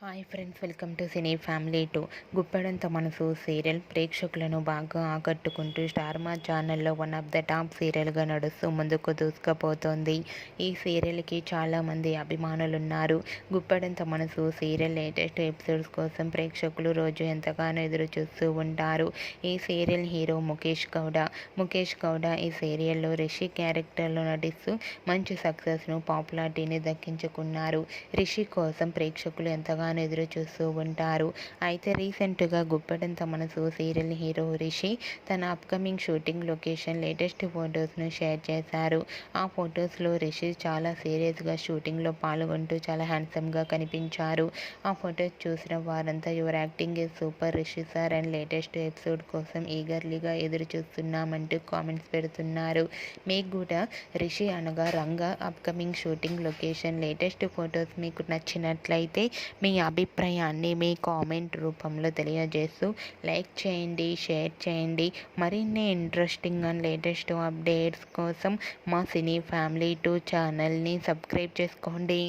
Hi friends, welcome to cine family 2. Guppedantha మనసు serial ప్రేక్షకులను బాగా ఆకట్టుకుంటూ స్టార్ మా ఛానల్లో వన్ ఆఫ్ ద టాప్ సీరియల్గా నడుస్తూ ముందుకు దూసుకుపోతోంది. ఈ సీరియల్కి చాలామంది అభిమానులున్నారు. గుప్పెడంత మనసు సీరియల్ లేటెస్ట్ ఎపిసోడ్స్ కోసం ప్రేక్షకులు రోజు ఎంతగానో ఎదురు చూస్తూ ఉంటారు. ఈ సీరియల్ హీరో ముఖేష్ గౌడ ఈ సీరియల్లో రిషి క్యారెక్టర్లో నటిస్తూ మంచి సక్సెస్ను పాపులారిటీని దక్కించుకున్నారు. రిషి కోసం ప్రేక్షకులు ఎంతగానో ఎదురు చూస్తూ ఉంటారు. అయితే రీసెంట్గా గుప్పెడంత మనసు సీరియల్ హీరో రిషి తన అప్కమింగ్ షూటింగ్ లొకేషన్ లేటెస్ట్ ఫొటోస్ను షేర్ చేశారు. ఆ ఫొటోస్లో రిషి చాలా సీరియస్గా షూటింగ్లో పాల్గొంటూ చాలా హ్యాండ్సమ్గా కనిపించారు. ఆ ఫొటోస్ చూసిన వారంతా your acting is super Rishi sir and latest episode కోసం ఈగర్లీగా ఎదురు చూస్తున్నామంటూ కామెంట్స్ పెడుతున్నారు. మీకు కూడా రిషి అనగా Ranga upcoming shooting location latest photos మీకు నచ్చినట్లయితే మీ అభిప్రాయాన్ని మీ కామెంట్ రూపంలో తెలియజేస్తూ లైక్ చేయండి, షేర్ చేయండి. మరిన్ని ఇంట్రెస్టింగ్ అండ్ లేటెస్ట్ అప్డేట్స్ కోసం మా సినీ ఫ్యామిలీ 2 ఛానల్ని సబ్స్క్రైబ్ చేసుకోండి.